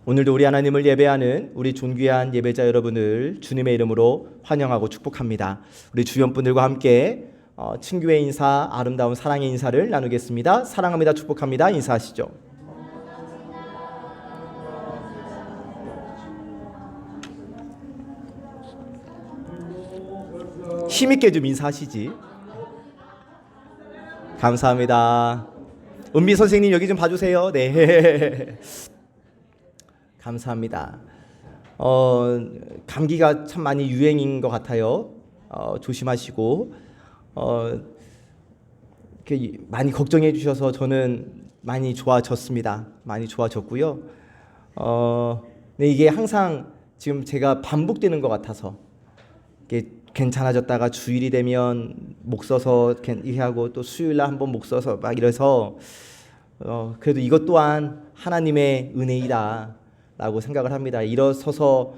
오늘도 우리 하나님을 예배하는 우리 존귀한 예배자 여러분을 주님의 이름으로 환영하고 축복합니다. 우리 주변분들과 함께 친교의 인사, 아름다운 사랑의 인사를 나누겠습니다. 사랑합니다, 축복합니다. 인사하시죠. 힘있게 좀 인사하시지. 감사합니다. 은비 선생님 여기 좀 봐주세요. 네. 감사합니다. 감기가 참 많이 유행인 것 같아요. 조심하시고 이렇게 많이 걱정해 주셔서 저는 많이 좋아졌습니다. 많이 좋아졌고요. 네, 이게 항상 지금 제가 반복되는 것 같아서 이게 괜찮아졌다가 주일이 되면 목 써서 이렇게 하고 또 수요일날 한번 목 써서 막 이래서 그래도 이것 또한 하나님의 은혜이다 라고 생각을 합니다. 일어서서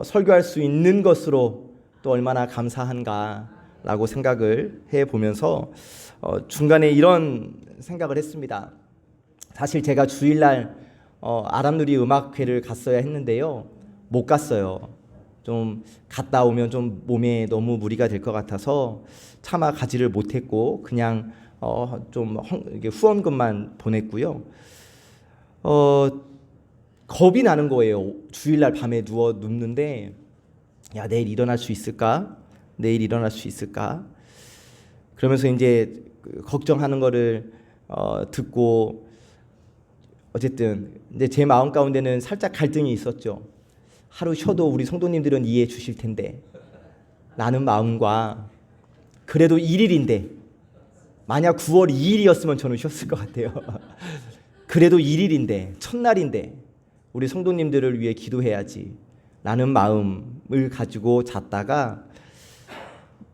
설교할 수 있는 것으로 또 얼마나 감사한가 라고 생각을 해보면서 중간에 이런 생각을 했습니다. 사실 제가 주일날 아람누리 음악회를 갔어야 했는데요, 못 갔어요. 좀 갔다 오면 좀 몸에 너무 무리가 될 것 같아서 차마 가지를 못했고 그냥 좀 후원금만 보냈고요. 겁이 나는 거예요. 주일날 밤에 누워 눕는데 야, 내일 일어날 수 있을까? 내일 일어날 수 있을까? 그러면서 이제 걱정하는 거를 듣고 어쨌든 이제 제 마음 가운데는 살짝 갈등이 있었죠. 하루 쉬어도 우리 성도님들은 이해해 주실 텐데 라는 마음과 그래도 1일인데 만약 9월 2일이었으면 저는 쉬었을 것 같아요. 그래도 1일인데 첫날인데 우리 성도님들을 위해 기도해야지 라는 마음을 가지고 잤다가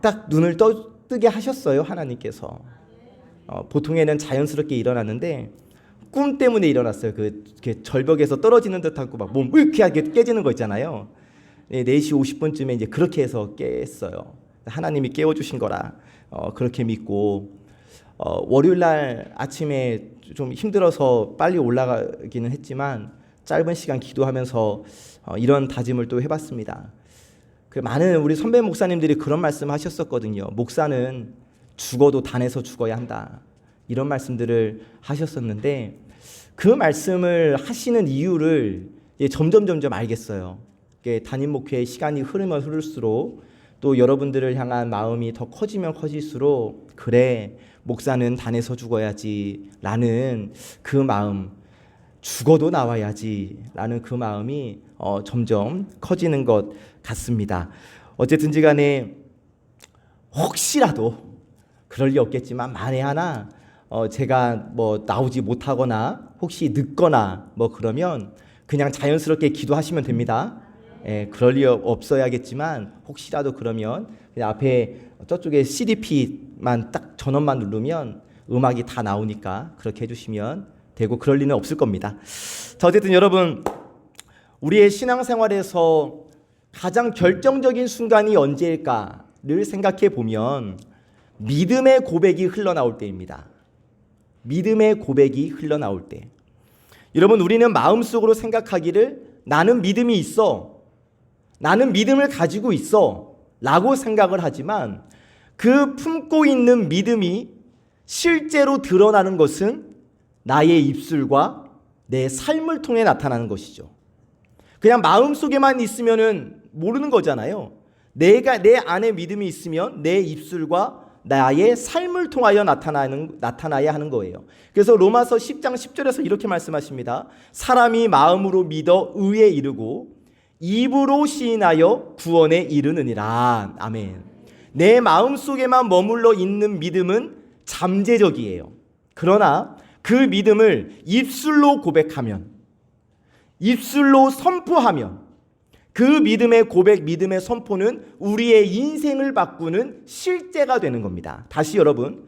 딱 눈을 뜨게 하셨어요, 하나님께서. 보통에는 자연스럽게 일어났는데 꿈 때문에 일어났어요. 그 절벽에서 떨어지는 듯하고 막 몸 으키하게 깨지는 거 있잖아요. 4시 50분쯤에 이제 그렇게 해서 깼어요. 하나님이 깨워주신 거라 그렇게 믿고 월요일날 아침에 좀 힘들어서 빨리 올라가기는 했지만 짧은 시간 기도하면서 이런 다짐을 또 해봤습니다. 많은 우리 선배 목사님들이 그런 말씀 하셨었거든요. 목사는 죽어도 단에서 죽어야 한다, 이런 말씀들을 하셨었는데 그 말씀을 하시는 이유를 점점 알겠어요. 담임 목회의 시간이 흐르면 흐를수록 또 여러분들을 향한 마음이 더 커지면 커질수록 그래, 목사는 단에서 죽어야지 라는 그 마음, 죽어도 나와야지 라는 그 마음이 점점 커지는 것 같습니다. 어쨌든지 간에 혹시라도 그럴 리 없겠지만 만에 하나 제가 뭐 나오지 못하거나 혹시 늦거나 뭐 그러면 그냥 자연스럽게 기도하시면 됩니다. 그럴 리 없어야겠지만 혹시라도 그러면 그냥 앞에 저쪽에 CDP만 딱 전원만 누르면 음악이 다 나오니까 그렇게 해주시면 되고 그럴 리는 없을 겁니다. 자, 어쨌든 여러분, 우리의 신앙생활에서 가장 결정적인 순간이 언제일까를 생각해 보면 믿음의 고백이 흘러나올 때입니다. 믿음의 고백이 흘러나올 때. 여러분, 우리는 마음속으로 생각하기를 나는 믿음이 있어, 나는 믿음을 가지고 있어 라고 생각을 하지만 그 품고 있는 믿음이 실제로 드러나는 것은 나의 입술과 내 삶을 통해 나타나는 것이죠. 그냥 마음속에만 있으면은 모르는 거잖아요. 내가 내 안에 믿음이 있으면 내 입술과 나의 삶을 통하여 나타나야 하는 거예요. 그래서 로마서 10장 10절에서 이렇게 말씀하십니다. 사람이 마음으로 믿어 의에 이르고 입으로 시인하여 구원에 이르느니라. 아멘. 내 마음속에만 머물러 있는 믿음은 잠재적이에요. 그러나 그 믿음을 입술로 고백하면, 입술로 선포하면 그 믿음의 고백, 믿음의 선포는 우리의 인생을 바꾸는 실제가 되는 겁니다. 다시 여러분,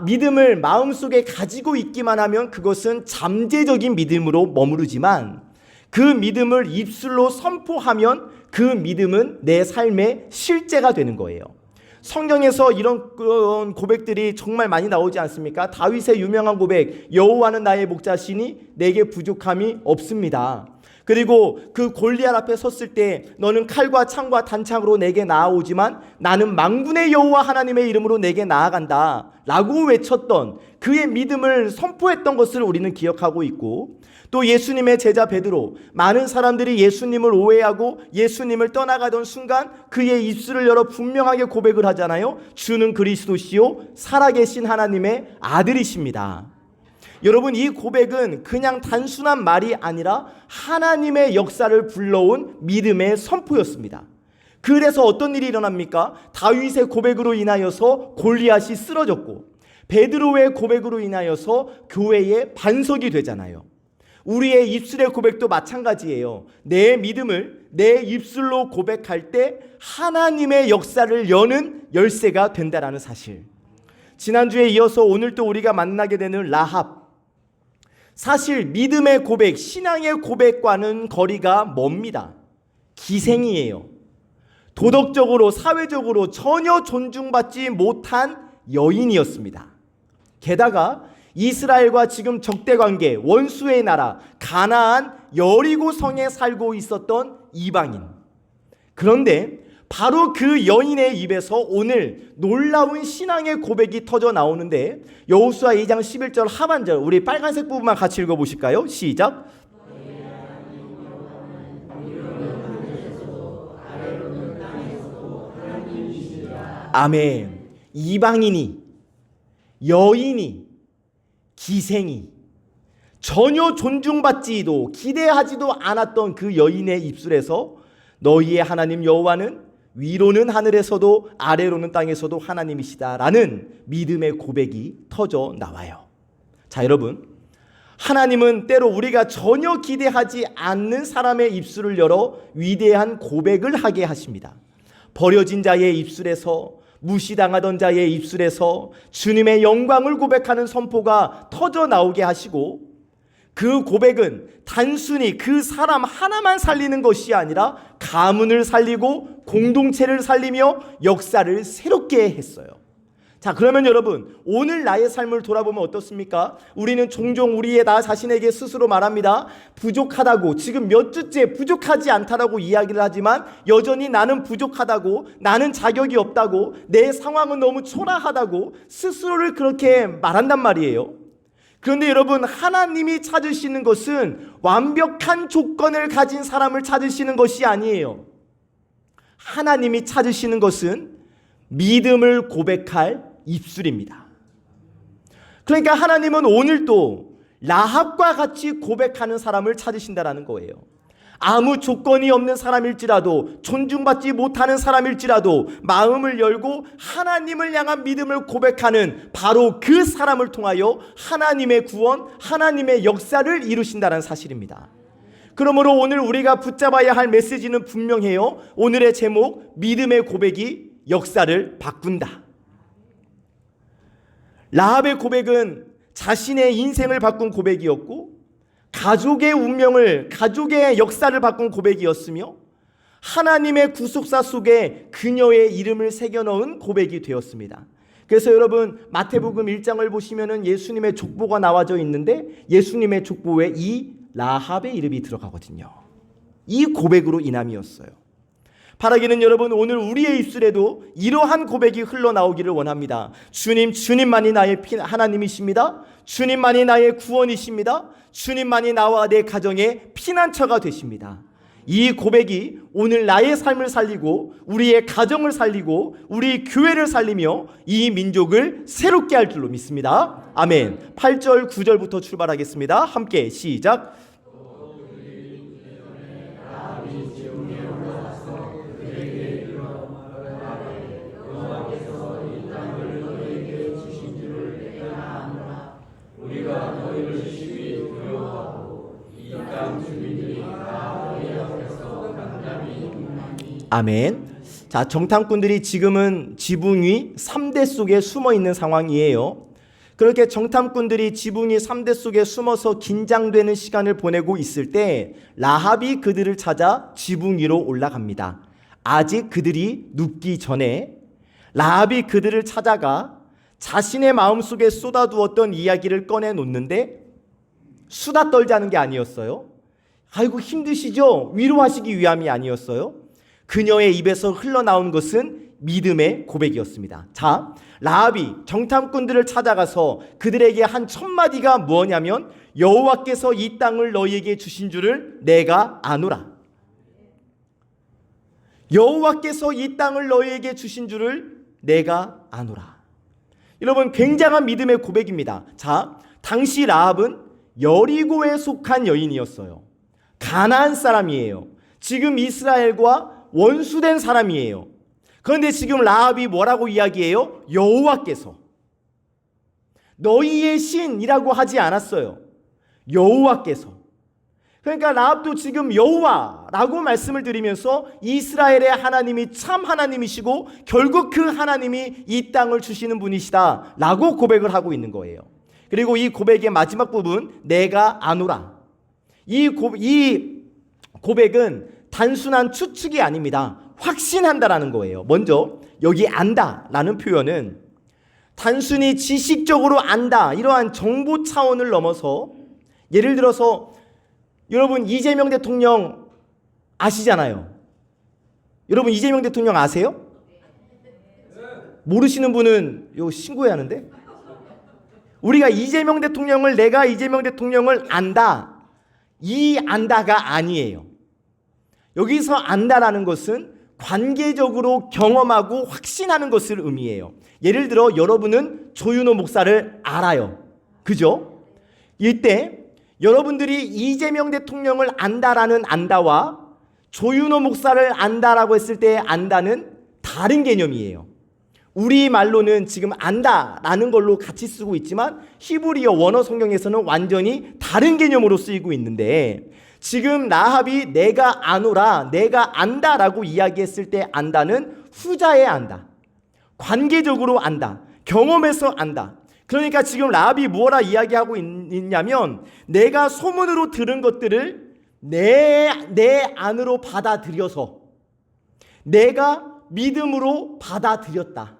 믿음을 마음속에 가지고 있기만 하면 그것은 잠재적인 믿음으로 머무르지만 그 믿음을 입술로 선포하면 그 믿음은 내 삶의 실제가 되는 거예요. 성경에서 이런 고백들이 정말 많이 나오지 않습니까? 다윗의 유명한 고백, 여호와는 나의 목자시니 내게 부족함이 없습니다. 그리고 그 골리앗 앞에 섰을 때 너는 칼과 창과 단창으로 내게 나아오지만 나는 만군의 여호와 하나님의 이름으로 내게 나아간다 라고 외쳤던 그의 믿음을 선포했던 것을 우리는 기억하고 있고, 또 예수님의 제자 베드로, 많은 사람들이 예수님을 오해하고 예수님을 떠나가던 순간 그의 입술을 열어 분명하게 고백을 하잖아요. 주는 그리스도시요 살아계신 하나님의 아들이십니다. 여러분, 이 고백은 그냥 단순한 말이 아니라 하나님의 역사를 불러온 믿음의 선포였습니다. 그래서 어떤 일이 일어납니까? 다윗의 고백으로 인하여서 골리앗이 쓰러졌고, 베드로의 고백으로 인하여서 교회의 반석이 되잖아요. 우리의 입술의 고백도 마찬가지예요. 내 믿음을 내 입술로 고백할 때 하나님의 역사를 여는 열쇠가 된다라는 사실. 지난주에 이어서 오늘 또 우리가 만나게 되는 라합. 사실 믿음의 고백, 신앙의 고백과는 거리가 멉니다. 기생이에요. 도덕적으로, 사회적으로 전혀 존중받지 못한 여인이었습니다. 게다가 이스라엘과 지금 적대관계, 원수의 나라 가나안 여리고 성에 살고 있었던 이방인. 그런데 바로 그 여인의 입에서 오늘 놀라운 신앙의 고백이 터져 나오는데, 여호수아 2장 11절 하반절, 우리 빨간색 부분만 같이 읽어보실까요? 시작. 아멘. 이방인이, 여인이, 기생이, 전혀 존중받지도 기대하지도 않았던 그 여인의 입술에서 너희의 하나님 여호와는 위로는 하늘에서도 아래로는 땅에서도 하나님이시다라는 믿음의 고백이 터져 나와요. 자, 여러분, 하나님은 때로 우리가 전혀 기대하지 않는 사람의 입술을 열어 위대한 고백을 하게 하십니다. 버려진 자의 입술에서, 무시당하던 자의 입술에서 주님의 영광을 고백하는 선포가 터져 나오게 하시고, 그 고백은 단순히 그 사람 하나만 살리는 것이 아니라 가문을 살리고 공동체를 살리며 역사를 새롭게 했어요. 자, 그러면 여러분, 오늘 나의 삶을 돌아보면 어떻습니까? 우리는 종종 우리의 나 자신에게 스스로 말합니다. 부족하다고, 지금 몇 주째 부족하지 않다라고 이야기를 하지만 여전히 나는 부족하다고, 나는 자격이 없다고, 내 상황은 너무 초라하다고 스스로를 그렇게 말한단 말이에요. 그런데 여러분, 하나님이 찾으시는 것은 완벽한 조건을 가진 사람을 찾으시는 것이 아니에요. 하나님이 찾으시는 것은 믿음을 고백할 입술입니다. 그러니까 하나님은 오늘도 라합과 같이 고백하는 사람을 찾으신다라는 거예요. 아무 조건이 없는 사람일지라도, 존중받지 못하는 사람일지라도 마음을 열고 하나님을 향한 믿음을 고백하는 바로 그 사람을 통하여 하나님의 구원, 하나님의 역사를 이루신다는 사실입니다. 그러므로 오늘 우리가 붙잡아야 할 메시지는 분명해요. 오늘의 제목, 믿음의 고백이 역사를 바꾼다. 라합의 고백은 자신의 인생을 바꾼 고백이었고, 가족의 운명을, 가족의 역사를 바꾼 고백이었으며, 하나님의 구속사 속에 그녀의 이름을 새겨넣은 고백이 되었습니다. 그래서 여러분, 마태복음 1장을 보시면은 예수님의 족보가 나와져 있는데 예수님의 족보에 이 라합의 이름이 들어가거든요. 이 고백으로 인함이었어요. 바라기는 여러분, 오늘 우리의 입술에도 이러한 고백이 흘러나오기를 원합니다. 주님, 주님만이 나의 하나님이십니다. 주님만이 나의 구원이십니다. 주님만이 나와 내 가정의 피난처가 되십니다. 이 고백이 오늘 나의 삶을 살리고 우리의 가정을 살리고 우리 교회를 살리며 이 민족을 새롭게 할 줄로 믿습니다. 아멘. 8절 9절부터 출발하겠습니다. 함께 시작. 아멘. 자, 정탐꾼들이 지금은 지붕 위 3대 속에 숨어 있는 상황이에요. 그렇게 정탐꾼들이 지붕 위 3대 속에 숨어서 긴장되는 시간을 보내고 있을 때 라합이 그들을 찾아 지붕 위로 올라갑니다. 아직 그들이 눕기 전에 라합이 그들을 찾아가 자신의 마음속에 쏟아두었던 이야기를 꺼내놓는데 수다 떨자는 게 아니었어요. 아이고 힘드시죠? 위로하시기 위함이 아니었어요. 그녀의 입에서 흘러나온 것은 믿음의 고백이었습니다. 자, 라합이 정탐꾼들을 찾아가서 그들에게 한 첫 마디가 뭐냐면 여호와께서 이 땅을 너희에게 주신 줄을 내가 아노라. 여호와께서 이 땅을 너희에게 주신 줄을 내가 아노라. 여러분, 굉장한 믿음의 고백입니다. 자, 당시 라합은 여리고에 속한 여인이었어요. 가나안 사람이에요. 지금 이스라엘과 원수된 사람이에요. 그런데 지금 라합이 뭐라고 이야기해요? 여호와께서. 너희의 신이라고 하지 않았어요. 여호와께서. 그러니까 라합도 지금 여호와라고 말씀을 드리면서 이스라엘의 하나님이 참 하나님이시고 결국 그 하나님이 이 땅을 주시는 분이시다 라고 고백을 하고 있는 거예요. 그리고 이 고백의 마지막 부분, 내가 아노라. 이 고백은 단순한 추측이 아닙니다. 확신한다라는 거예요. 먼저 여기 안다라는 표현은 단순히 지식적으로 안다, 이러한 정보 차원을 넘어서, 예를 들어서 여러분 이재명 대통령 아시잖아요. 여러분 이재명 대통령 아세요? 모르시는 분은 이거 신고해야 하는데, 우리가 이재명 대통령을, 내가 이재명 대통령을 안다, 이 안다가 아니에요. 여기서 안다라는 것은 관계적으로 경험하고 확신하는 것을 의미해요. 예를 들어 여러분은 조윤호 목사를 알아요. 그죠? 이때 여러분들이 이재명 대통령을 안다라는 안다와 조윤호 목사를 안다라고 했을 때의 안다는 다른 개념이에요. 우리 말로는 지금 안다라는 걸로 같이 쓰고 있지만 히브리어 원어 성경에서는 완전히 다른 개념으로 쓰이고 있는데, 지금 라합이 내가 아노라, 내가 안다라고 이야기했을 때 안다는 후자의 안다, 관계적으로 안다, 경험에서 안다. 그러니까 지금 라합이 뭐라 이야기하고 있냐면 내가 소문으로 들은 것들을 내 안으로 받아들여서 내가 믿음으로 받아들였다,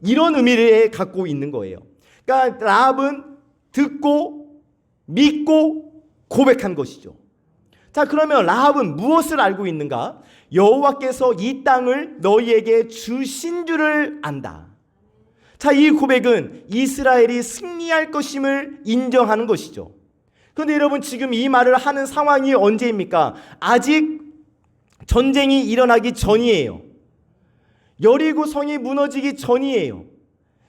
이런 의미를 갖고 있는 거예요. 그러니까 라합은 듣고 믿고 고백한 것이죠. 자, 그러면 라합은 무엇을 알고 있는가? 여호와께서 이 땅을 너희에게 주신 줄을 안다. 자, 이 고백은 이스라엘이 승리할 것임을 인정하는 것이죠. 그런데 여러분, 지금 이 말을 하는 상황이 언제입니까? 아직 전쟁이 일어나기 전이에요. 여리고 성이 무너지기 전이에요.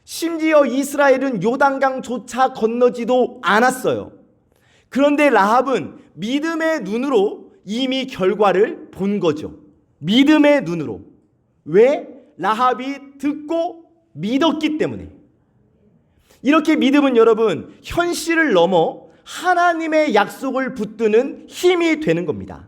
심지어 이스라엘은 요단강조차 건너지도 않았어요. 그런데 라합은 믿음의 눈으로 이미 결과를 본 거죠. 믿음의 눈으로. 왜? 라합이 듣고 믿었기 때문에. 이렇게 믿음은 여러분, 현실을 넘어 하나님의 약속을 붙드는 힘이 되는 겁니다.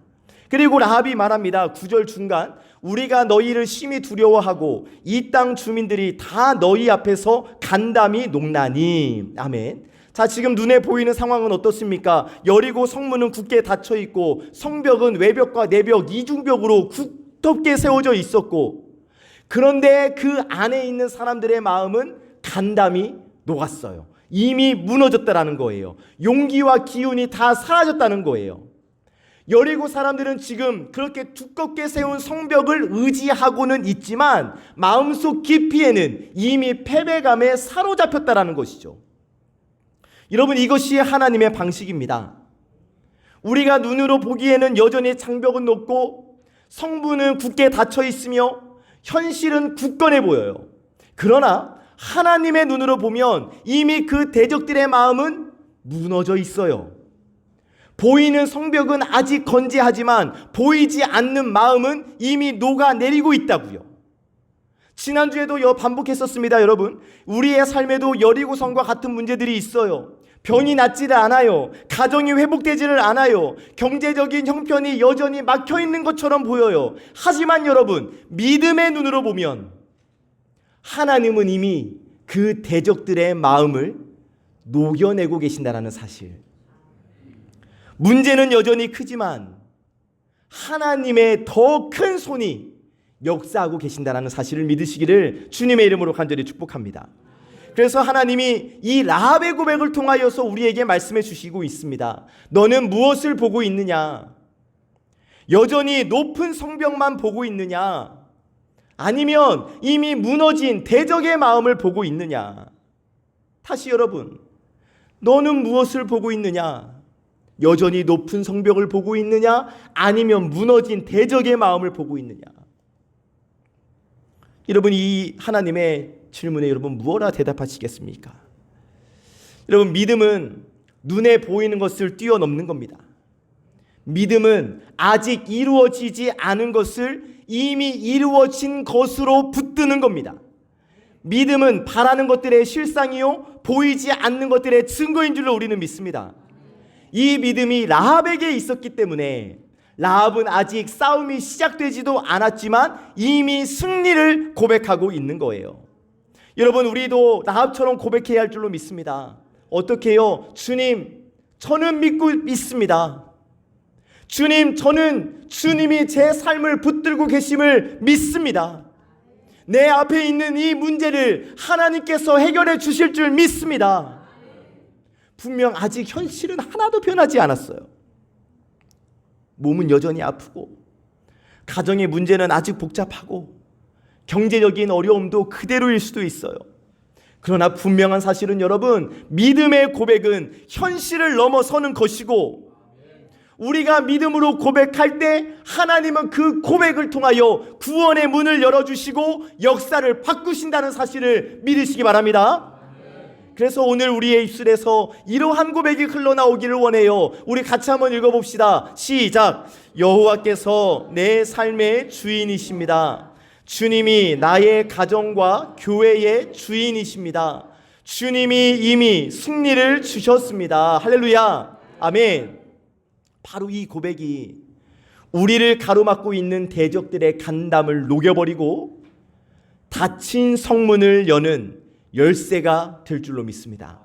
그리고 라합이 말합니다. 9절 중간, 우리가 너희를 심히 두려워하고 이 땅 주민들이 다 너희 앞에서 간담이 녹나니. 아멘. 자, 지금 눈에 보이는 상황은 어떻습니까? 여리고 성문은 굳게 닫혀 있고 성벽은 외벽과 내벽 이중벽으로 굳게 세워져 있었고, 그런데 그 안에 있는 사람들의 마음은 간담이 녹았어요. 이미 무너졌다라는 거예요. 용기와 기운이 다 사라졌다는 거예요. 여리고 사람들은 지금 그렇게 두껍게 세운 성벽을 의지하고는 있지만 마음속 깊이에는 이미 패배감에 사로잡혔다라는 것이죠. 여러분, 이것이 하나님의 방식입니다. 우리가 눈으로 보기에는 여전히 장벽은 높고 성문은 굳게 닫혀 있으며 현실은 굳건해 보여요. 그러나 하나님의 눈으로 보면 이미 그 대적들의 마음은 무너져 있어요. 보이는 성벽은 아직 건재하지만 보이지 않는 마음은 이미 녹아내리고 있다고요. 지난주에도 반복했었습니다. 여러분, 우리의 삶에도 여리고성과 같은 문제들이 있어요. 병이 낫지를 않아요. 가정이 회복되지를 않아요. 경제적인 형편이 여전히 막혀있는 것처럼 보여요. 하지만 여러분, 믿음의 눈으로 보면 하나님은 이미 그 대적들의 마음을 녹여내고 계신다는 사실. 문제는 여전히 크지만 하나님의 더 큰 손이 역사하고 계신다는 사실을 믿으시기를 주님의 이름으로 간절히 축복합니다. 그래서 하나님이 이 라합의 고백을 통하여서 우리에게 말씀해 주시고 있습니다. 너는 무엇을 보고 있느냐? 여전히 높은 성벽만 보고 있느냐? 아니면 이미 무너진 대적의 마음을 보고 있느냐? 다시 여러분, 너는 무엇을 보고 있느냐? 여전히 높은 성벽을 보고 있느냐? 아니면 무너진 대적의 마음을 보고 있느냐? 여러분, 이 하나님의 질문에 여러분 무엇라 대답하시겠습니까? 여러분, 믿음은 눈에 보이는 것을 뛰어넘는 겁니다. 믿음은 아직 이루어지지 않은 것을 이미 이루어진 것으로 붙드는 겁니다. 믿음은 바라는 것들의 실상이요 보이지 않는 것들의 증거인 줄로 우리는 믿습니다. 이 믿음이 라합에게 있었기 때문에 라합은 아직 싸움이 시작되지도 않았지만 이미 승리를 고백하고 있는 거예요. 여러분, 우리도 라합처럼 고백해야 할 줄로 믿습니다. 어떻게 해요? 주님, 저는 믿고 있습니다. 주님, 저는 주님이 제 삶을 붙들고 계심을 믿습니다. 내 앞에 있는 이 문제를 하나님께서 해결해 주실 줄 믿습니다. 분명 아직 현실은 하나도 변하지 않았어요. 몸은 여전히 아프고 가정의 문제는 아직 복잡하고 경제적인 어려움도 그대로일 수도 있어요. 그러나 분명한 사실은 여러분, 믿음의 고백은 현실을 넘어서는 것이고 우리가 믿음으로 고백할 때 하나님은 그 고백을 통하여 구원의 문을 열어주시고 역사를 바꾸신다는 사실을 믿으시기 바랍니다. 그래서 오늘 우리의 입술에서 이러한 고백이 흘러나오기를 원해요. 우리 같이 한번 읽어봅시다. 시작. 여호와께서 내 삶의 주인이십니다. 주님이 나의 가정과 교회의 주인이십니다. 주님이 이미 승리를 주셨습니다. 할렐루야. 아멘. 바로 이 고백이 우리를 가로막고 있는 대적들의 간담을 녹여버리고 닫힌 성문을 여는 열쇠가 될 줄로 믿습니다.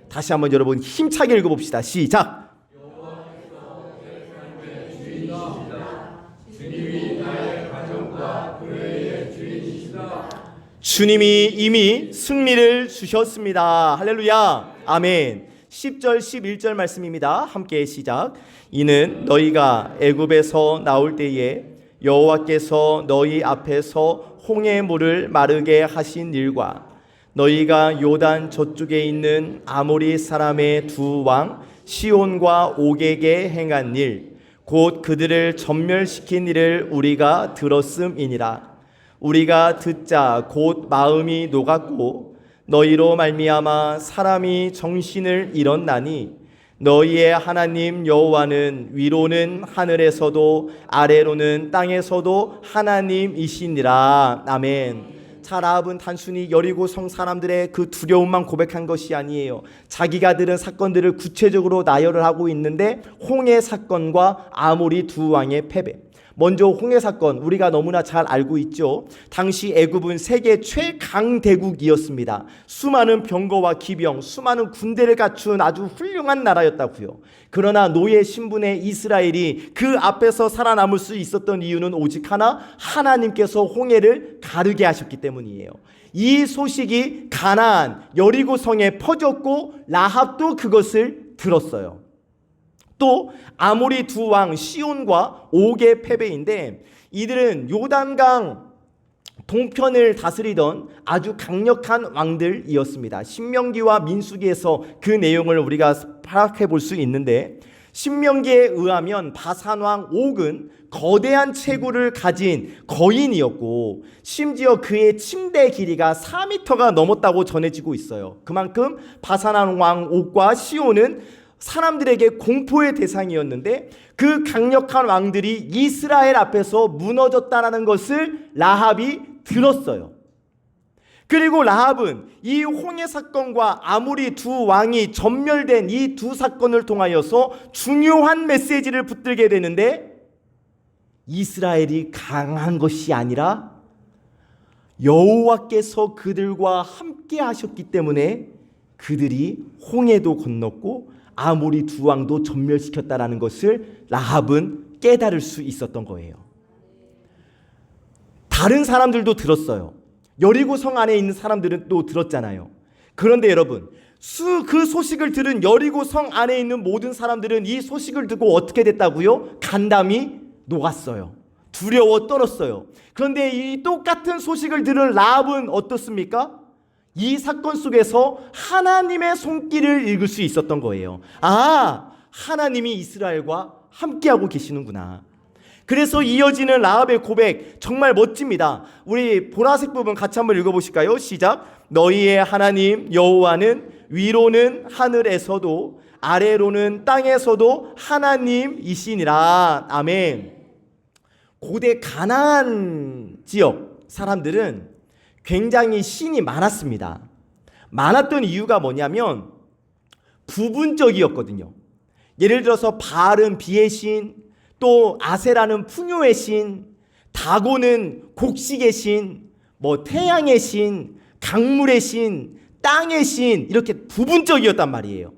다시 한번 여러분 힘차게 읽어봅시다. 시작. 주님이 이미 승리를 주셨습니다. 할렐루야. 아멘. 10절 11절 말씀입니다. 함께 시작. 이는 너희가 애굽에서 나올 때에 여호와께서 너희 앞에서 홍해 물을 마르게 하신 일과 너희가 요단 저쪽에 있는 아모리 사람의 두 왕 시온과 옥에게 행한 일 곧 그들을 전멸시킨 일을 우리가 들었음이니라. 우리가 듣자 곧 마음이 녹았고 너희로 말미암아 사람이 정신을 잃었나니 너희의 하나님 여호와는 위로는 하늘에서도 아래로는 땅에서도 하나님이시니라. 아멘. 자, 라합은 단순히 여리고성 사람들의 그 두려움만 고백한 것이 아니에요. 자기가 들은 사건들을 구체적으로 나열을 하고 있는데 홍해 사건과 아모리 두 왕의 패배. 먼저 홍해 사건, 우리가 너무나 잘 알고 있죠. 당시 애굽은 세계 최강대국이었습니다. 수많은 병거와 기병, 수많은 군대를 갖춘 아주 훌륭한 나라였다고요. 그러나 노예 신분의 이스라엘이 그 앞에서 살아남을 수 있었던 이유는 오직 하나, 하나님께서 홍해를 가르게 하셨기 때문이에요. 이 소식이 가나안 여리고성에 퍼졌고 라합도 그것을 들었어요. 또 아모리 두 왕 시온과 옥의 패배인데 이들은 요단강 동편을 다스리던 아주 강력한 왕들이었습니다. 신명기와 민수기에서 그 내용을 우리가 파악해 볼 수 있는데 신명기에 의하면 바산왕 옥은 거대한 체구를 가진 거인이었고 심지어 그의 침대 길이가 4m가 넘었다고 전해지고 있어요. 그만큼 바산왕 옥과 시온은 사람들에게 공포의 대상이었는데 그 강력한 왕들이 이스라엘 앞에서 무너졌다는 것을 라합이 들었어요. 그리고 라합은 이 홍해 사건과 아모리 두 왕이 전멸된 이 두 사건을 통하여서 중요한 메시지를 붙들게 되는데 이스라엘이 강한 것이 아니라 여호와께서 그들과 함께 하셨기 때문에 그들이 홍해도 건넜고 아모리 두 왕도 전멸시켰다라는 것을 라합은 깨달을 수 있었던 거예요. 다른 사람들도 들었어요. 여리고성 안에 있는 사람들은 또 들었잖아요. 그런데 여러분, 그 소식을 들은 여리고성 안에 있는 모든 사람들은 이 소식을 듣고 어떻게 됐다고요? 간담이 녹았어요. 두려워 떨었어요. 그런데 이 똑같은 소식을 들은 라합은 어떻습니까? 이 사건 속에서 하나님의 손길을 읽을 수 있었던 거예요. 아, 하나님이 이스라엘과 함께하고 계시는구나. 그래서 이어지는 라합의 고백 정말 멋집니다. 우리 보라색 부분 같이 한번 읽어보실까요? 시작. 너희의 하나님 여호와는 위로는 하늘에서도 아래로는 땅에서도 하나님이시니라. 아멘. 고대 가나안 지역 사람들은 굉장히 신이 많았습니다. 많았던 이유가 뭐냐면 부분적이었거든요. 예를 들어서 바알은 비의 신, 또 아세라는 풍요의 신, 다곤은 곡식의 신, 태양의 신, 강물의 신, 땅의 신, 이렇게 부분적이었단 말이에요.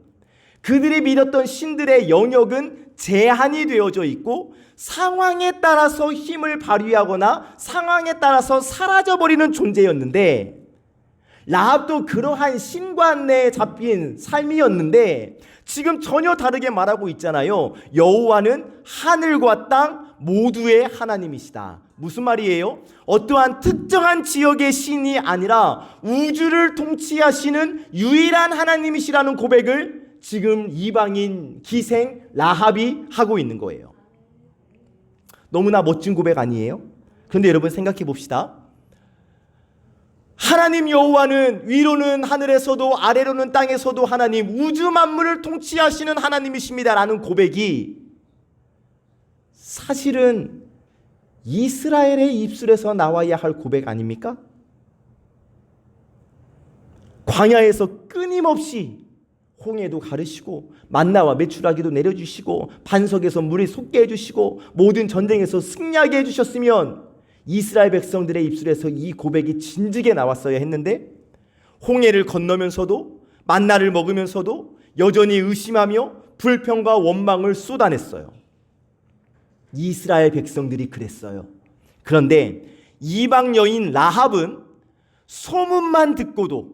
그들이 믿었던 신들의 영역은 제한이 되어져 있고 상황에 따라서 힘을 발휘하거나 상황에 따라서 사라져버리는 존재였는데, 라합도 그러한 신관에 잡힌 삶이었는데 지금 전혀 다르게 말하고 있잖아요. 여호와는 하늘과 땅 모두의 하나님이시다. 무슨 말이에요? 어떠한 특정한 지역의 신이 아니라 우주를 통치하시는 유일한 하나님이시라는 고백을 지금 이방인 기생 라합이 하고 있는 거예요. 너무나 멋진 고백 아니에요? 그런데 여러분 생각해 봅시다. 하나님 여호와는 위로는 하늘에서도 아래로는 땅에서도 하나님, 우주 만물을 통치하시는 하나님이십니다라는 고백이 사실은 이스라엘의 입술에서 나와야 할 고백 아닙니까? 광야에서 끊임없이 홍해도 가르시고 만나와 메추라기도 내려주시고 반석에서 물이 솟게 해주시고 모든 전쟁에서 승리하게 해주셨으면 이스라엘 백성들의 입술에서 이 고백이 진즉에 나왔어야 했는데, 홍해를 건너면서도 만나를 먹으면서도 여전히 의심하며 불평과 원망을 쏟아냈어요. 이스라엘 백성들이 그랬어요. 그런데 이방 여인 라합은 소문만 듣고도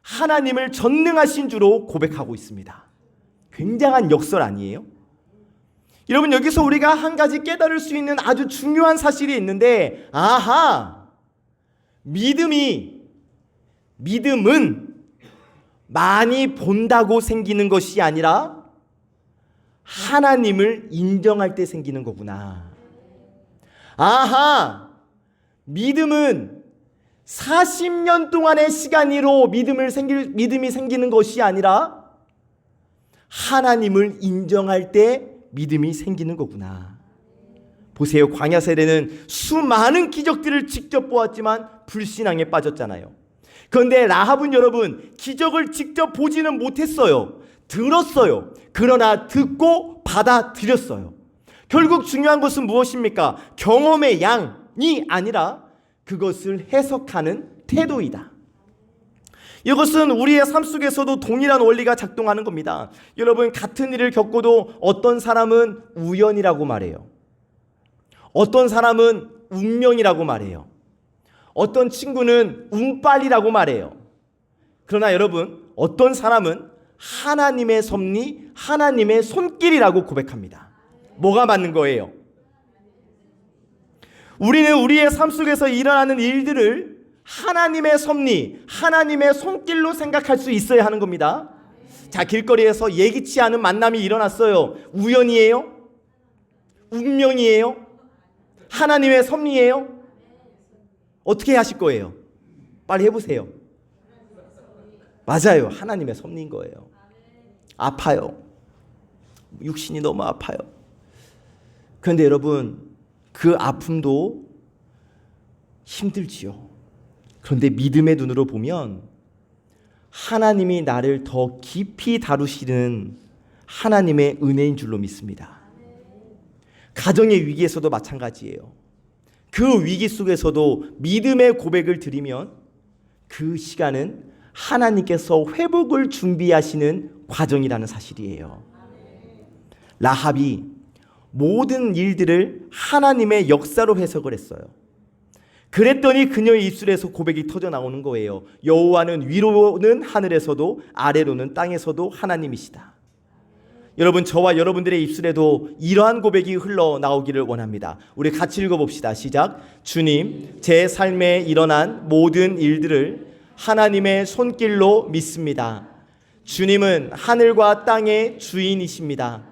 하나님을 전능하신 주로 고백하고 있습니다. 굉장한 역설 아니에요? 여러분, 여기서 우리가 한 가지 깨달을 수 있는 아주 중요한 사실이 있는데, 아하, 믿음은 많이 본다고 생기는 것이 아니라 하나님을 인정할 때 생기는 거구나. 아하, 믿음은 40년 동안의 시간으로 믿음이 생기는 것이 아니라 하나님을 인정할 때 믿음이 생기는 거구나. 보세요. 광야 세대는 수많은 기적들을 직접 보았지만 불신앙에 빠졌잖아요. 그런데 라합은 여러분, 기적을 직접 보지는 못했어요. 들었어요. 그러나 듣고 받아들였어요. 결국 중요한 것은 무엇입니까? 경험의 양이 아니라 그것을 해석하는 태도이다. 이것은 우리의 삶 속에서도 동일한 원리가 작동하는 겁니다. 여러분, 같은 일을 겪고도 어떤 사람은 우연이라고 말해요. 어떤 사람은 운명이라고 말해요. 어떤 친구는 운빨이라고 말해요. 그러나 여러분, 어떤 사람은 하나님의 섭리, 하나님의 손길이라고 고백합니다. 뭐가 맞는 거예요? 우리는 우리의 삶 속에서 일어나는 일들을 하나님의 섭리, 하나님의 손길로 생각할 수 있어야 하는 겁니다. 자, 길거리에서 예기치 않은 만남이 일어났어요. 우연이에요? 운명이에요? 하나님의 섭리예요? 어떻게 하실 거예요? 빨리 해보세요. 맞아요. 하나님의 섭리인 거예요. 아파요. 육신이 너무 아파요. 그런데 여러분, 그 아픔도 힘들지요. 그런데 믿음의 눈으로 보면 하나님이 나를 더 깊이 다루시는 하나님의 은혜인 줄로 믿습니다. 가정의 위기에서도 마찬가지예요. 그 위기 속에서도 믿음의 고백을 드리면 그 시간은 하나님께서 회복을 준비하시는 과정이라는 사실이에요. 라합이 모든 일들을 하나님의 역사로 해석을 했어요. 그랬더니 그녀의 입술에서 고백이 터져 나오는 거예요. 여호와는 위로는 하늘에서도 아래로는 땅에서도 하나님이시다. 여러분, 저와 여러분들의 입술에도 이러한 고백이 흘러나오기를 원합니다. 우리 같이 읽어봅시다. 시작. 주님, 제 삶에 일어난 모든 일들을 하나님의 손길로 믿습니다. 주님은 하늘과 땅의 주인이십니다.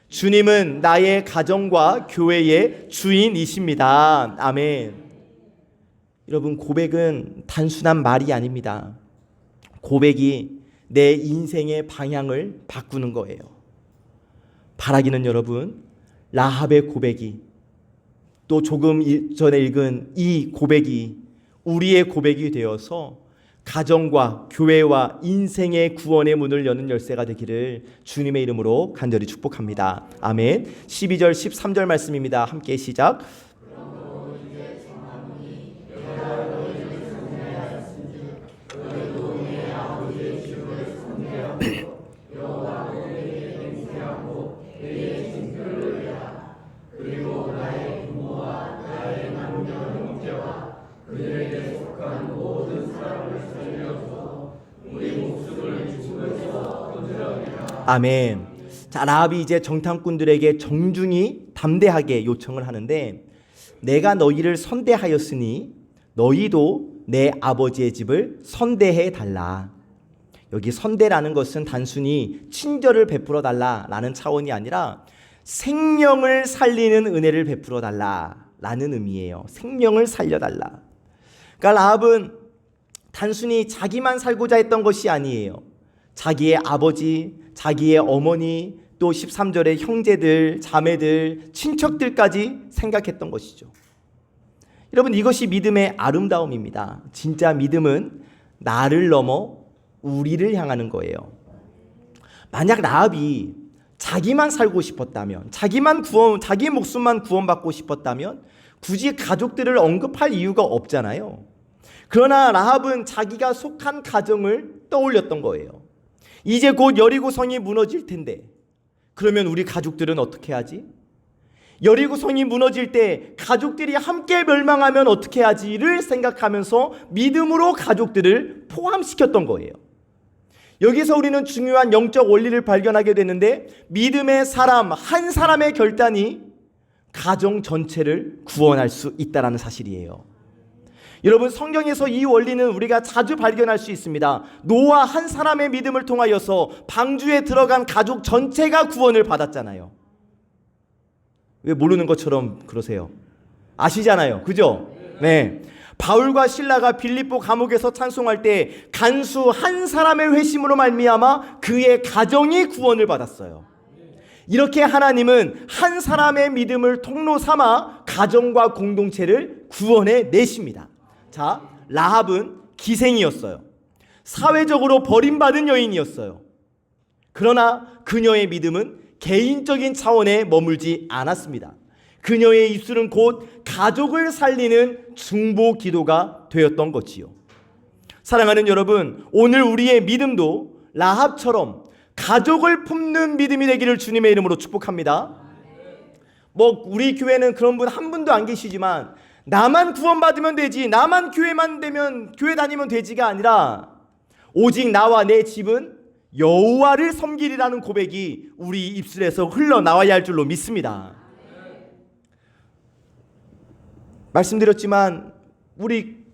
주님은 나의 가정과 교회의 주인이십니다. 아멘. 여러분, 고백은 단순한 말이 아닙니다. 고백이 내 인생의 방향을 바꾸는 거예요. 바라기는 여러분, 라합의 고백이, 또 조금 전에 읽은 이 고백이 우리의 고백이 되어서 가정과 교회와 인생의 구원의 문을 여는 열쇠가 되기를 주님의 이름으로 간절히 축복합니다. 아멘. 12절 13절 말씀입니다. 함께 시작. 아멘. 자, 라합이 이제 정탐꾼들에게 정중히 담대하게 요청을 하는데, 내가 너희를 선대하였으니 너희도 내 아버지의 집을 선대해 달라. 여기 선대라는 것은 단순히 친절을 베풀어 달라라는 차원이 아니라 생명을 살리는 은혜를 베풀어 달라라는 의미예요. 생명을 살려달라. 그러니까 라합은 단순히 자기만 살고자 했던 것이 아니에요. 자기의 아버지, 자기의 어머니, 또 13절의 형제들, 자매들, 친척들까지 생각했던 것이죠. 여러분, 이것이 믿음의 아름다움입니다. 진짜 믿음은 나를 넘어 우리를 향하는 거예요. 만약 라합이 자기만 살고 싶었다면, 자기 목숨만 구원받고 싶었다면 굳이 가족들을 언급할 이유가 없잖아요. 그러나 라합은 자기가 속한 가정을 떠올렸던 거예요. 이제 곧 여리고성이 무너질 텐데, 그러면 우리 가족들은 어떻게 하지? 여리고성이 무너질 때 가족들이 함께 멸망하면 어떻게 하지를 생각하면서 믿음으로 가족들을 포함시켰던 거예요. 여기서 우리는 중요한 영적 원리를 발견하게 되는데, 믿음의 사람 한 사람의 결단이 가정 전체를 구원할 수 있다는 사실이에요. 여러분, 성경에서 이 원리는 우리가 자주 발견할 수 있습니다. 노아 한 사람의 믿음을 통하여서 방주에 들어간 가족 전체가 구원을 받았잖아요. 왜 모르는 것처럼 그러세요? 아시잖아요. 그죠? 네. 바울과 실라가 빌립보 감옥에서 찬송할 때 간수 한 사람의 회심으로 말미암아 그의 가정이 구원을 받았어요. 이렇게 하나님은 한 사람의 믿음을 통로 삼아 가정과 공동체를 구원해 내십니다. 자, 라합은 기생이었어요. 사회적으로 버림받은 여인이었어요. 그러나 그녀의 믿음은 개인적인 차원에 머물지 않았습니다. 그녀의 입술은 곧 가족을 살리는 중보 기도가 되었던 것이요. 사랑하는 여러분, 오늘 우리의 믿음도 라합처럼 가족을 품는 믿음이 되기를 주님의 이름으로 축복합니다. 우리 교회는 그런 분 한 분도 안 계시지만, 나만 구원받으면 되지, 나만 교회 다니면 되지가 아니라 오직 나와 내 집은 여호와를 섬기리라는 고백이 우리 입술에서 흘러나와야 할 줄로 믿습니다. 말씀드렸지만 우리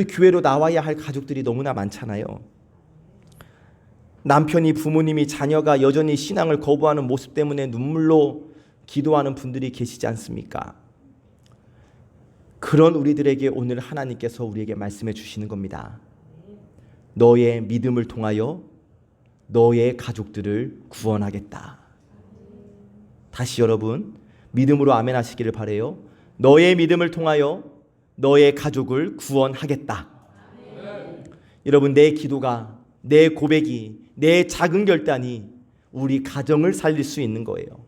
교회로 나와야 할 가족들이 너무나 많잖아요. 남편이, 부모님이, 자녀가 여전히 신앙을 거부하는 모습 때문에 눈물로 기도하는 분들이 계시지 않습니까? 그런 우리들에게 오늘 하나님께서 우리에게 말씀해 주시는 겁니다. 너의 믿음을 통하여 너의 가족들을 구원하겠다. 다시 여러분, 믿음으로 아멘 하시기를 바라요. 너의 믿음을 통하여 너의 가족을 구원하겠다. 여러분, 내 기도가, 내 고백이, 내 작은 결단이 우리 가정을 살릴 수 있는 거예요.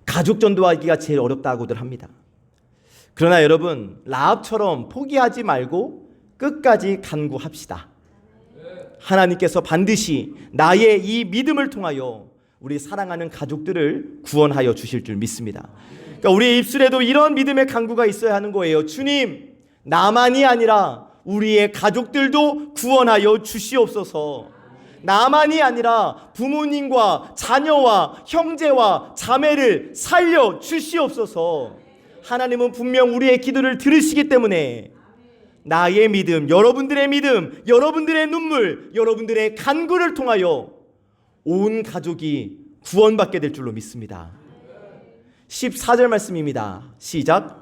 가족 전도하기가 제일 어렵다고들 합니다. 그러나 여러분, 라합처럼 포기하지 말고 끝까지 간구합시다. 하나님께서 반드시 나의 이 믿음을 통하여 우리 사랑하는 가족들을 구원하여 주실 줄 믿습니다. 그러니까 우리의 입술에도 이런 믿음의 간구가 있어야 하는 거예요. 주님, 나만이 아니라 우리의 가족들도 구원하여 주시옵소서. 나만이 아니라 부모님과 자녀와 형제와 자매를 살려 주시옵소서. 하나님은 분명 우리의 기도를 들으시기 때문에 나의 믿음, 여러분들의 눈물, 여러분들의 간구를 통하여 온 가족이 구원받게 될 줄로 믿습니다. 14절 말씀입니다. 시작.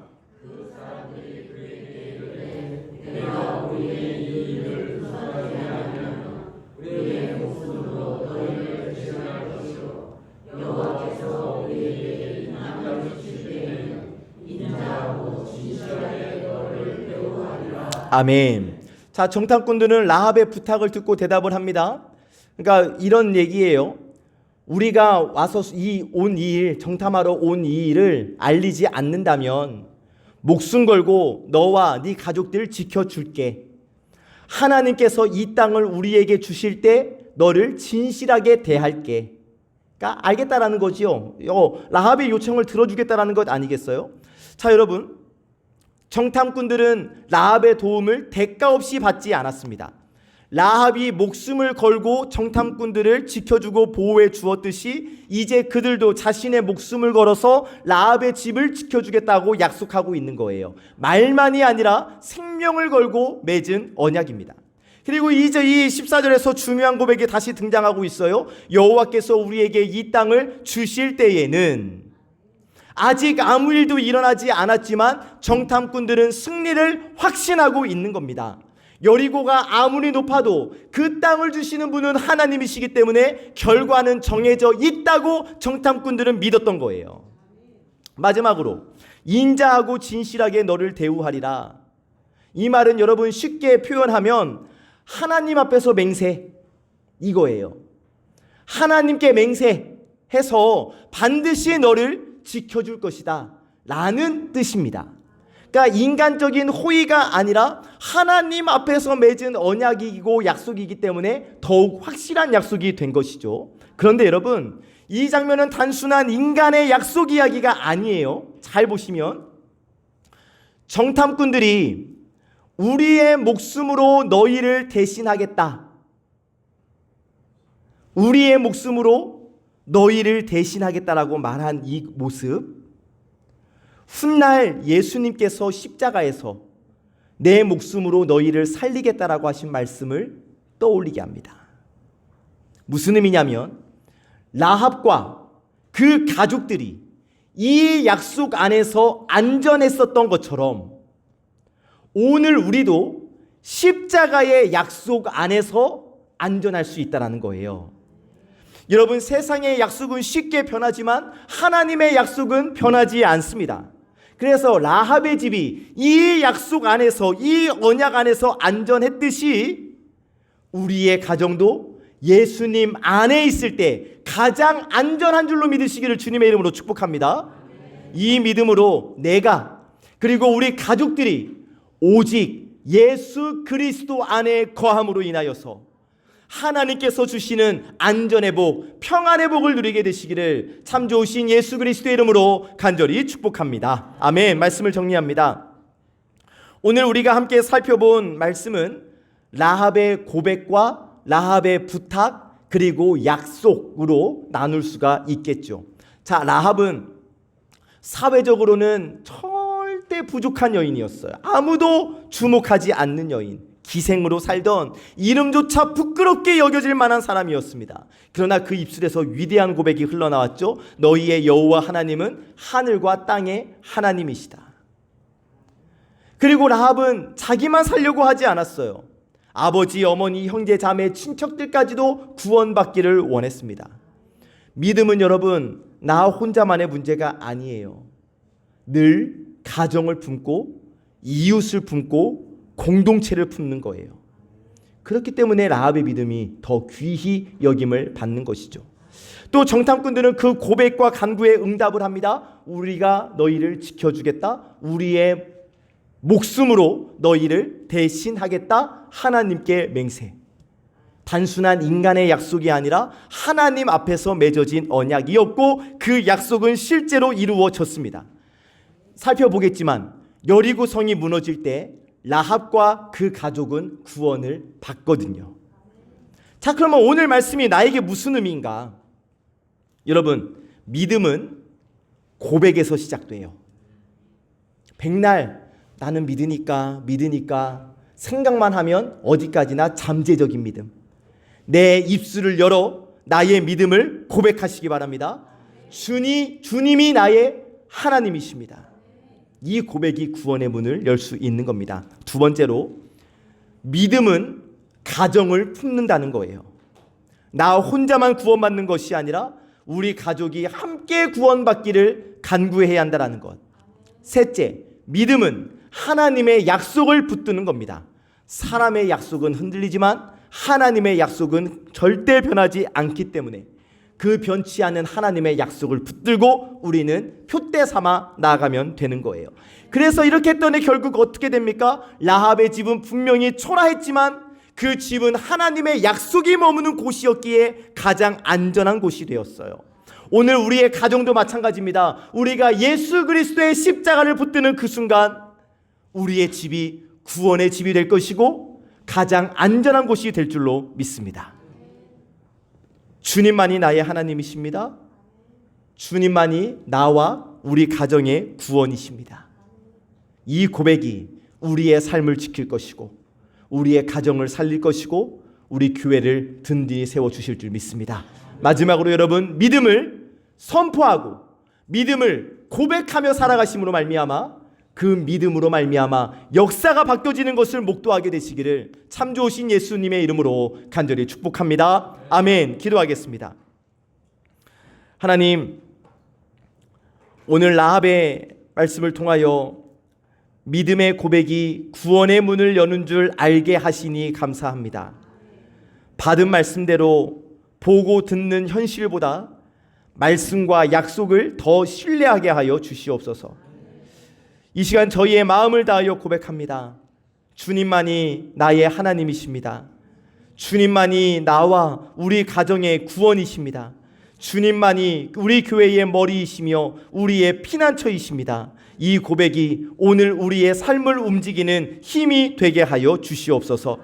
아멘. 자, 정탐꾼들은 라합의 부탁을 듣고 대답을 합니다. 그러니까 이런 얘기예요. 우리가 와서 정탐하러 온 이 일을 알리지 않는다면 목숨 걸고 너와 네 가족들을 지켜줄게. 하나님께서 이 땅을 우리에게 주실 때 너를 진실하게 대할게. 그러니까 알겠다라는 거지요. 라합의 요청을 들어주겠다라는 것 아니겠어요? 자, 여러분, 정탐꾼들은 라합의 도움을 대가 없이 받지 않았습니다. 라합이 목숨을 걸고 정탐꾼들을 지켜주고 보호해 주었듯이 이제 그들도 자신의 목숨을 걸어서 라합의 집을 지켜주겠다고 약속하고 있는 거예요. 말만이 아니라 생명을 걸고 맺은 언약입니다. 그리고 이제 이 14절에서 중요한 고백이 다시 등장하고 있어요. 여호와께서 우리에게 이 땅을 주실 때에는, 아직 아무 일도 일어나지 않았지만 정탐꾼들은 승리를 확신하고 있는 겁니다. 여리고가 아무리 높아도 그 땅을 주시는 분은 하나님이시기 때문에 결과는 정해져 있다고 정탐꾼들은 믿었던 거예요. 마지막으로, 인자하고 진실하게 너를 대우하리라. 이 말은 여러분 쉽게 표현하면 하나님 앞에서 맹세, 이거예요. 하나님께 맹세해서 반드시 너를 지켜줄 것이다 라는 뜻입니다. 그러니까 인간적인 호의가 아니라 하나님 앞에서 맺은 언약이고 약속이기 때문에 더욱 확실한 약속이 된 것이죠. 그런데 여러분, 이 장면은 단순한 인간의 약속 이야기가 아니에요. 잘 보시면 정탐꾼들이 우리의 목숨으로 너희를 대신하겠다, 우리의 목숨으로 너희를 대신하겠다라고 말한 이 모습, 훗날 예수님께서 십자가에서 내 목숨으로 너희를 살리겠다라고 하신 말씀을 떠올리게 합니다. 무슨 의미냐면 라합과 그 가족들이 이 약속 안에서 안전했었던 것처럼 오늘 우리도 십자가의 약속 안에서 안전할 수 있다는 거예요. 여러분, 세상의 약속은 쉽게 변하지만 하나님의 약속은 변하지 않습니다. 그래서 라합의 집이 이 약속 안에서, 이 언약 안에서 안전했듯이 우리의 가정도 예수님 안에 있을 때 가장 안전한 줄로 믿으시기를 주님의 이름으로 축복합니다. 이 믿음으로 내가 그리고 우리 가족들이 오직 예수 그리스도 안에 거함으로 인하여서 하나님께서 주시는 안전의 복, 평안의 복을 누리게 되시기를 참 좋으신 예수 그리스도의 이름으로 간절히 축복합니다. 아멘. 말씀을 정리합니다. 오늘 우리가 함께 살펴본 말씀은 라합의 고백과 라합의 부탁 그리고 약속으로 나눌 수가 있겠죠. 자, 라합은 사회적으로는 절대 부족한 여인이었어요. 아무도 주목하지 않는 여인, 기생으로 살던 이름조차 부끄럽게 여겨질 만한 사람이었습니다. 그러나 그 입술에서 위대한 고백이 흘러나왔죠. 너희의 여호와 하나님은 하늘과 땅의 하나님이시다. 그리고 라합은 자기만 살려고 하지 않았어요. 아버지, 어머니, 형제, 자매, 친척들까지도 구원받기를 원했습니다. 믿음은 여러분, 나 혼자만의 문제가 아니에요. 늘 가정을 품고 이웃을 품고 공동체를 품는 거예요. 그렇기 때문에 라합의 믿음이 더 귀히 여김을 받는 것이죠. 또 정탐꾼들은 그 고백과 간구에 응답을 합니다. 우리가 너희를 지켜주겠다, 우리의 목숨으로 너희를 대신하겠다, 하나님께 맹세. 단순한 인간의 약속이 아니라 하나님 앞에서 맺어진 언약이었고 그 약속은 실제로 이루어졌습니다. 살펴보겠지만 여리고 성이 무너질 때 라합과 그 가족은 구원을 받거든요. 자, 그러면 오늘 말씀이 나에게 무슨 의미인가? 여러분, 믿음은 고백에서 시작돼요. 백날 나는 믿으니까 생각만 하면 어디까지나 잠재적인 믿음. 내 입술을 열어 나의 믿음을 고백하시기 바랍니다. 주님이 나의 하나님이십니다. 이 고백이 구원의 문을 열 수 있는 겁니다. 두 번째로, 믿음은 가정을 품는다는 거예요. 나 혼자만 구원받는 것이 아니라 우리 가족이 함께 구원받기를 간구해야 한다는 것. 셋째, 믿음은 하나님의 약속을 붙드는 겁니다. 사람의 약속은 흔들리지만 하나님의 약속은 절대 변하지 않기 때문에 그 변치 않은 하나님의 약속을 붙들고 우리는 표대 삼아 나아가면 되는 거예요. 그래서 이렇게 했더니 결국 어떻게 됩니까? 라합의 집은 분명히 초라했지만 그 집은 하나님의 약속이 머무는 곳이었기에 가장 안전한 곳이 되었어요. 오늘 우리의 가정도 마찬가지입니다. 우리가 예수 그리스도의 십자가를 붙드는 그 순간 우리의 집이 구원의 집이 될 것이고 가장 안전한 곳이 될 줄로 믿습니다. 주님만이 나의 하나님이십니다. 주님만이 나와 우리 가정의 구원이십니다. 이 고백이 우리의 삶을 지킬 것이고 우리의 가정을 살릴 것이고 우리 교회를 든든히 세워주실 줄 믿습니다. 마지막으로 여러분, 믿음을 선포하고 믿음을 고백하며 살아가심으로 말미암아 그 믿음으로 말미암아 역사가 바뀌어지는 것을 목도하게 되시기를 참 좋으신 예수님의 이름으로 간절히 축복합니다. 아멘. 기도하겠습니다. 하나님, 오늘 라합의 말씀을 통하여 믿음의 고백이 구원의 문을 여는 줄 알게 하시니 감사합니다. 받은 말씀대로 보고 듣는 현실보다 말씀과 약속을 더 신뢰하게 하여 주시옵소서. 이 시간 저희의 마음을 다하여 고백합니다. 주님만이 나의 하나님이십니다. 주님만이 나와 우리 가정의 구원이십니다. 주님만이 우리 교회의 머리이시며 우리의 피난처이십니다. 이 고백이 오늘 우리의 삶을 움직이는 힘이 되게 하여 주시옵소서.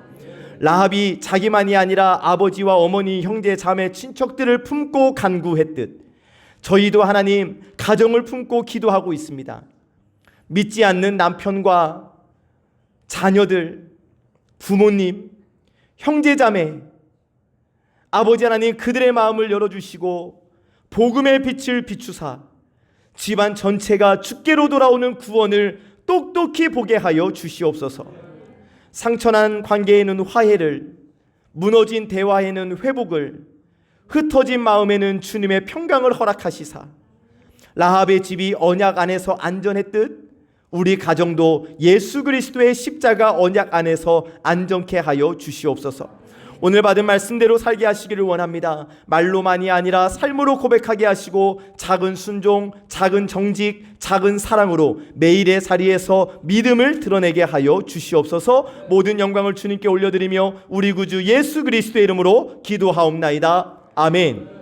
라합이 자기만이 아니라 아버지와 어머니, 형제, 자매, 친척들을 품고 간구했듯 저희도 하나님 가정을 품고 기도하고 있습니다. 믿지 않는 남편과 자녀들, 부모님, 형제자매, 아버지 하나님 그들의 마음을 열어주시고 복음의 빛을 비추사 집안 전체가 주께로 돌아오는 구원을 똑똑히 보게 하여 주시옵소서. 상처난 관계에는 화해를, 무너진 대화에는 회복을, 흩어진 마음에는 주님의 평강을 허락하시사 라합의 집이 언약 안에서 안전했듯 우리 가정도 예수 그리스도의 십자가 언약 안에서 안전케 하여 주시옵소서. 오늘 받은 말씀대로 살게 하시기를 원합니다. 말로만이 아니라 삶으로 고백하게 하시고 작은 순종, 작은 정직, 작은 사랑으로 매일의 자리에서 믿음을 드러내게 하여 주시옵소서. 모든 영광을 주님께 올려드리며 우리 구주 예수 그리스도의 이름으로 기도하옵나이다. 아멘.